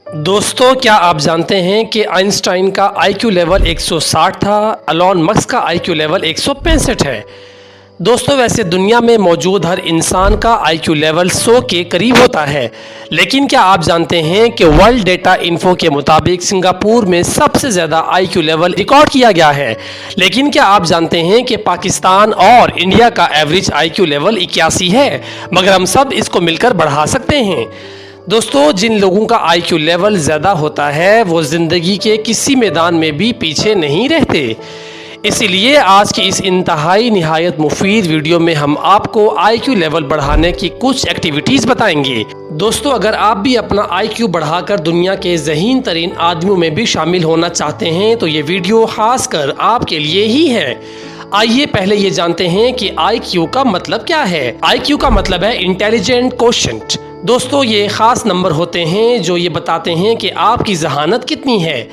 दोस्तों, क्या आप जानते हैं कि आइंस्टाइन का आईक्यू लेवल 160 था, एलन मस्क का आईक्यू लेवल 165 है। दोस्तों, वैसे दुनिया में मौजूद हर इंसान का आईक्यू लेवल 100 के करीब होता है, लेकिन क्या आप जानते हैं कि वर्ल्ड डेटा इन्फो के मुताबिक सिंगापुर में सबसे ज़्यादा आईक्यू लेवल रिकॉर्ड किया गया है। लेकिन क्या आप जानते हैं कि पाकिस्तान और इंडिया का एवरेज आईक्यू लेवल 81 है, मगर हम सब इसको मिलकर बढ़ा सकते हैं। दोस्तों, जिन लोगों का आईक्यू लेवल ज़्यादा होता है वो ज़िंदगी के किसी मैदान में भी पीछे नहीं रहते। इसीलिए आज की इस इंतहाई निहायत मुफीद वीडियो में हम आपको आईक्यू लेवल बढ़ाने की कुछ एक्टिविटीज़ बताएंगे। दोस्तों, अगर आप भी अपना आईक्यू बढ़ाकर दुनिया के ज़हीन तरीन आदमियों में भी शामिल होना चाहते हैं तो ये वीडियो खासकर आपके लिए ही है। आइए पहले ये जानते हैं कि आईक्यू का मतलब क्या है। आईक्यू का मतलब है इंटेलिजेंट कोशेंट। दोस्तों, ये ख़ास नंबर होते हैं जो ये बताते हैं कि आपकी जहानत कितनी है।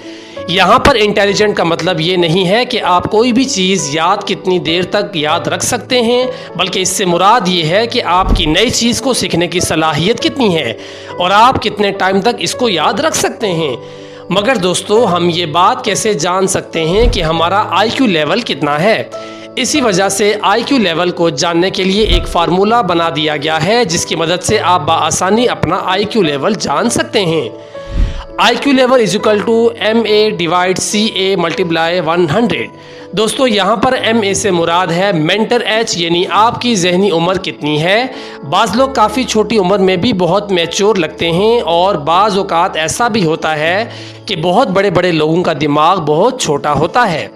यहाँ पर इंटेलिजेंट का मतलब ये नहीं है कि आप कोई भी चीज़ कितनी देर तक याद रख सकते हैं, बल्कि इससे मुराद ये है कि आपकी नई चीज़ को सीखने की सलाहियत कितनी है और आप कितने टाइम तक इसको याद रख सकते हैं। मगर दोस्तों, हम ये बात कैसे जान सकते हैं कि हमारा आईक्यू लेवल कितना है? इसी वजह से आईक्यू लेवल को जानने के लिए एक फार्मूला बना दिया गया है जिसकी मदद से आप बआसानी अपना आईक्यू लेवल जान सकते हैं। IQ level is equal to MA/CA × 100। दोस्तों, यहाँ पर MA से मुराद है मेंटल एज, यानी आपकी जहनी उम्र कितनी है। बाज़ लोग काफ़ी छोटी उम्र में भी बहुत मैच्योर लगते हैं और बाज़ औक़ात ऐसा भी होता है कि बहुत बड़े बड़े लोगों का दिमाग बहुत छोटा होता है।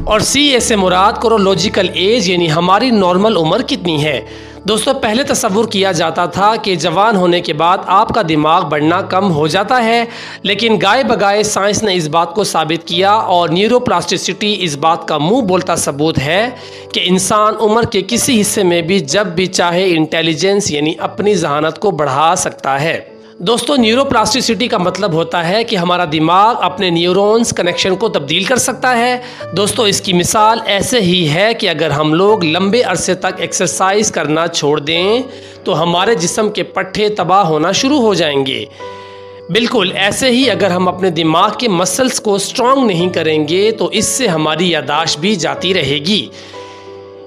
और CA से मुराद क्रोनोलॉजिकल एज, यानी हमारी नॉर्मल उम्र कितनी है। दोस्तों, पहले तसव्वुर किया जाता था कि जवान होने के बाद आपका दिमाग बढ़ना कम हो जाता है, लेकिन गाए बगाए साइंस ने इस बात को साबित किया और न्यूरोप्लास्टिसिटी इस बात का मुंह बोलता सबूत है कि इंसान उम्र के किसी हिस्से में भी जब भी चाहे इंटेलिजेंस यानी अपनी जहानत को बढ़ा सकता है। दोस्तों, न्यूरोप्लास्टिसिटी का मतलब होता है कि हमारा दिमाग अपने न्यूरॉन्स कनेक्शन को तब्दील कर सकता है। दोस्तों, इसकी मिसाल ऐसे ही है कि अगर हम लोग लंबे अरसे तक एक्सरसाइज करना छोड़ दें तो हमारे जिस्म के पट्टे तबाह होना शुरू हो जाएंगे। बिल्कुल ऐसे ही अगर हम अपने दिमाग के मसल्स को स्ट्रॉन्ग नहीं करेंगे तो इससे हमारी यादाश्त भी जाती रहेगी।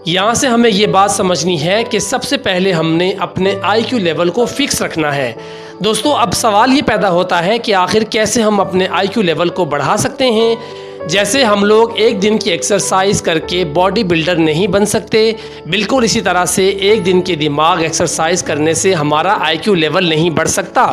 यहाँ से हमें ये बात समझनी है कि सबसे पहले हमने अपने आईक्यू लेवल को फिक्स रखना है। दोस्तों, अब सवाल ये पैदा होता है कि आखिर कैसे हम अपने आईक्यू लेवल को बढ़ा सकते हैं। जैसे हम लोग एक दिन की एक्सरसाइज करके बॉडी बिल्डर नहीं बन सकते, बिल्कुल इसी तरह से एक दिन के दिमाग एक्सरसाइज करने से हमारा आईक्यू लेवल नहीं बढ़ सकता,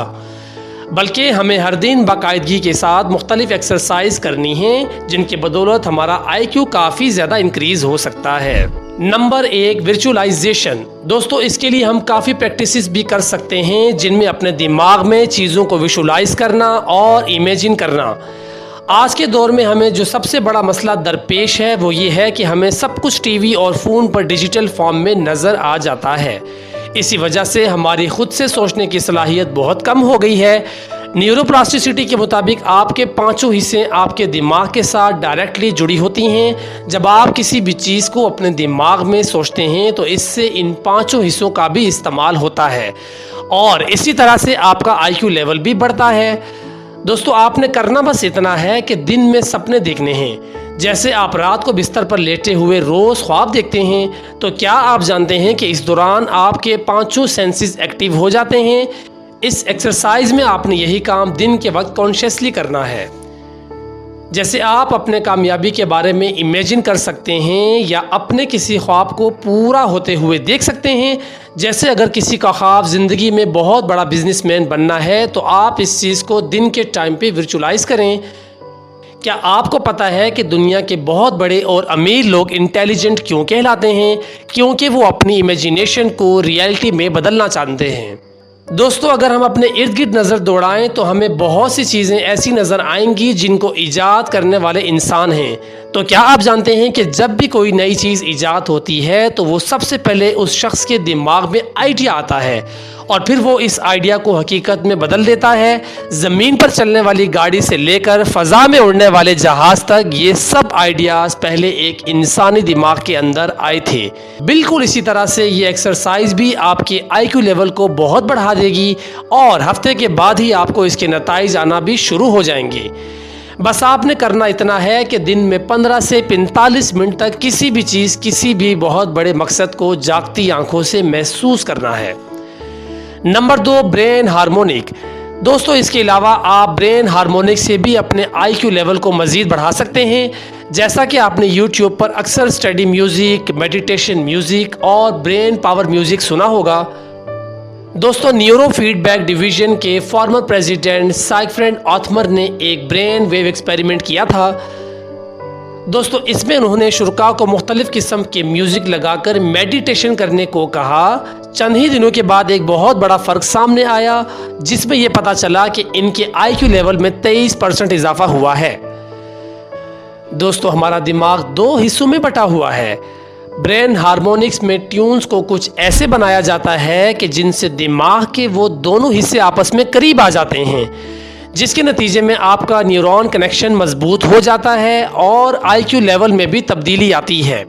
बल्कि हमें हर दिन बाकायदगी के साथ मुख्तलिफ एक्सरसाइज करनी है जिनके बदौलत हमारा आईक्यू काफ़ी ज़्यादा इंक्रीज़ हो सकता है। Number 1, visualisation. दोस्तों, इसके लिए हम काफ़ी प्रैक्टिसेस भी कर सकते हैं जिनमें अपने दिमाग में चीज़ों को विजुअलाइज करना और इमेजिन करना। आज के दौर में हमें जो सबसे बड़ा मसला दरपेश है वो ये है कि हमें सब कुछ टीवी और फ़ोन पर डिजिटल फॉर्म में नज़र आ जाता है। इसी वजह से हमारी खुद से सोचने की सलाहियत बहुत कम हो गई है। न्यूरोप्लास्टिसिटी के मुताबिक आपके पांचों हिस्से आपके दिमाग के साथ डायरेक्टली जुड़ी होती हैं। जब आप किसी भी चीज़ को अपने दिमाग में सोचते हैं तो इससे इन पांचों हिस्सों का भी इस्तेमाल होता है और इसी तरह से आपका आईक्यू लेवल भी बढ़ता है। दोस्तों, आपने करना बस इतना है कि दिन में सपने देखने हैं। जैसे आप रात को बिस्तर पर लेटे हुए रोज़ ख्वाब देखते हैं, तो क्या आप जानते हैं कि इस दौरान आपके पांचों सेंसेस एक्टिव हो जाते हैं। इस एक्सरसाइज में आपने यही काम दिन के वक्त कॉन्शियसली करना है। जैसे आप अपने कामयाबी के बारे में इमेजिन कर सकते हैं या अपने किसी ख्वाब को पूरा होते हुए देख सकते हैं। जैसे अगर किसी का ख्वाब ज़िंदगी में बहुत बड़ा बिजनेसमैन बनना है तो आप इस चीज़ को दिन के टाइम पे विजुअलाइज करें। क्या आपको पता है कि दुनिया के बहुत बड़े और अमीर लोग इंटेलिजेंट क्यों कहलाते हैं? क्योंकि वो अपनी इमेजिनेशन को रियलिटी में बदलना चाहते हैं। दोस्तों, अगर हम अपने इर्द गिर्द नज़र दौड़ाएं तो हमें बहुत सी चीज़ें ऐसी नज़र आएंगी जिनको ईजाद करने वाले इंसान हैं। तो क्या आप जानते हैं कि जब भी कोई नई चीज़ ईजाद होती है तो वो सबसे पहले उस शख्स के दिमाग में आइडिया आता है और फिर वो इस आइडिया को हकीकत में बदल देता है। ज़मीन पर चलने वाली गाड़ी से लेकर फ़ज़ा में उड़ने वाले जहाज़ तक ये सब आइडियाज़ पहले एक इंसानी दिमाग के अंदर आए थे। बिल्कुल इसी तरह से ये एक्सरसाइज भी आपके IQ लेवल को बहुत बढ़ा देगी और हफ्ते के बाद ही आपको इसके नताइज आना भी शुरू हो जाएंगे। बस आपने करना इतना है कि दिन में 15 से 45 मिनट तक किसी भी चीज़, किसी भी बहुत बड़े मकसद को जागती आंखों से महसूस करना है। Number 2, brain harmonic. दोस्तों, इसके अलावा आप ब्रेन हार्मोनिक से भी अपने IQ लेवल को मज़ीद बढ़ा सकते हैं। जैसा कि आपने YouTube पर अक्सर स्टडी म्यूज़िक, मेडिटेशन म्यूज़िक और ब्रेन पावर म्यूज़िक सुना होगा। दोस्तों, न्यूरो फीडबैक डिवीज़न के फॉर्मर प्रेसिडेंट साइगफ्रेड ऑथमर ने एक ब्रेन वेव एक्सपेरिमेंट किया था। दोस्तों, इसमें उन्होंने शुरका को मुख्तलिफ़ किस्म के म्यूज़िक लगाकर मेडिटेशन करने को कहा। चंद ही दिनों के बाद एक बहुत बड़ा फ़र्क सामने आया, जिसमें यह पता चला कि इनके IQ लेवल में 23% इजाफा हुआ है। दोस्तों, हमारा दिमाग 2 हिस्सों में बटा हुआ है। ब्रेन हार्मोनिक्स में ट्यून्स को कुछ ऐसे बनाया जाता है कि जिनसे दिमाग के वो दोनों हिस्से आपस में करीब आ जाते हैं, जिसके नतीजे में आपका न्यूरॉन कनेक्शन मजबूत हो जाता है और IQ लेवल में भी तब्दीली आती है।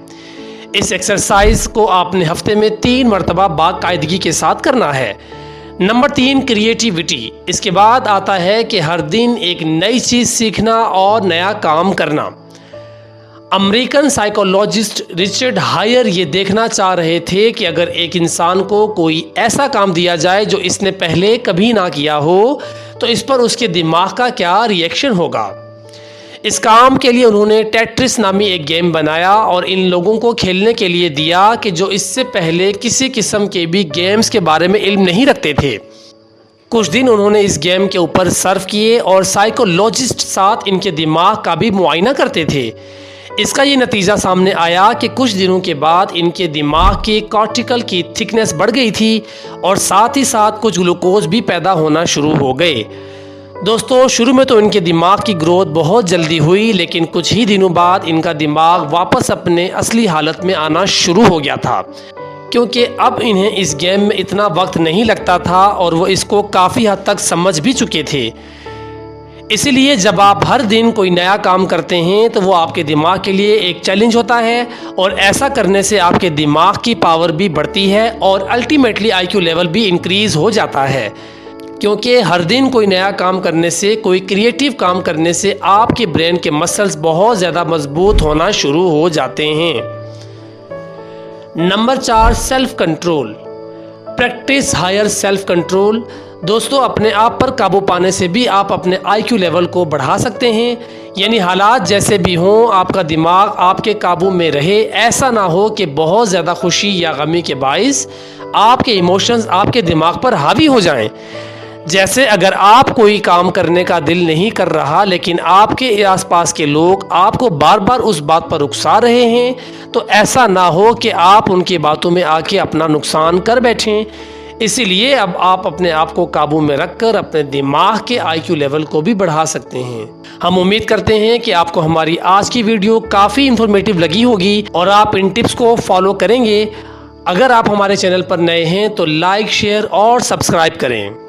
इस एक्सरसाइज को आपने हफ्ते में 3 मरतबा बाकायदगी के साथ करना है। Number 3, creativity. इसके बाद आता है कि हर दिन एक नई चीज़ सीखना और नया काम करना। अमेरिकन साइकोलॉजिस्ट रिचर्ड हायर ये देखना चाह रहे थे कि अगर एक इंसान को कोई ऐसा काम दिया जाए जो इसने पहले कभी ना किया हो तो इस पर उसके दिमाग का क्या रिएक्शन होगा। इस काम के लिए उन्होंने टेट्रिस नामी एक गेम बनाया और इन लोगों को खेलने के लिए दिया कि जो इससे पहले किसी किस्म के भी गेम्स के बारे में इल्म नहीं रखते थे। कुछ दिन उन्होंने इस गेम के ऊपर सर्व किए और साइकोलॉजिस्ट साथ इनके दिमाग का भी मुआयना करते थे। इसका ये नतीजा सामने आया कि कुछ दिनों के बाद इनके दिमाग की कॉर्टिकल की थिकनेस बढ़ गई थी और साथ ही साथ कुछ ग्लूकोज भी पैदा होना शुरू हो गए। दोस्तों, शुरू में तो इनके दिमाग की ग्रोथ बहुत जल्दी हुई, लेकिन कुछ ही दिनों बाद इनका दिमाग वापस अपने असली हालत में आना शुरू हो गया था, क्योंकि अब इन्हें इस गेम में इतना वक्त नहीं लगता था और वो इसको काफ़ी हद तक समझ भी चुके थे। इसीलिए जब आप हर दिन कोई नया काम करते हैं तो वो आपके दिमाग के लिए एक चैलेंज होता है और ऐसा करने से आपके दिमाग की पावर भी बढ़ती है और अल्टीमेटली IQ लेवल भी इंक्रीज़ हो जाता है, क्योंकि हर दिन कोई नया काम करने से, कोई क्रिएटिव काम करने से आपके ब्रेन के मसल्स बहुत ज़्यादा मजबूत होना शुरू हो जाते हैं। Number 4, self control. Practise higher self control. दोस्तों, अपने आप पर काबू पाने से भी आप अपने IQ लेवल को बढ़ा सकते हैं। यानी हालात जैसे भी हों, आपका दिमाग आपके काबू में रहे। ऐसा ना हो कि बहुत ज़्यादा खुशी या गमी के बाइस आपके इमोशंस आपके दिमाग पर हावी हो जाएं। जैसे अगर आप कोई काम करने का दिल नहीं कर रहा, लेकिन आपके आसपास के लोग आपको बार बार उस बात पर उकसा रहे हैं, तो ऐसा ना हो कि आप उनकी बातों में आके अपना नुकसान कर बैठें। इसीलिए अब आप अपने आप को काबू में रखकर अपने दिमाग के IQ लेवल को भी बढ़ा सकते हैं। हम उम्मीद करते हैं कि आपको हमारी आज की वीडियो काफ़ी इन्फॉर्मेटिव लगी होगी और आप इन टिप्स को फॉलो करेंगे। अगर आप हमारे चैनल पर नए हैं तो लाइक, शेयर और सब्सक्राइब करें।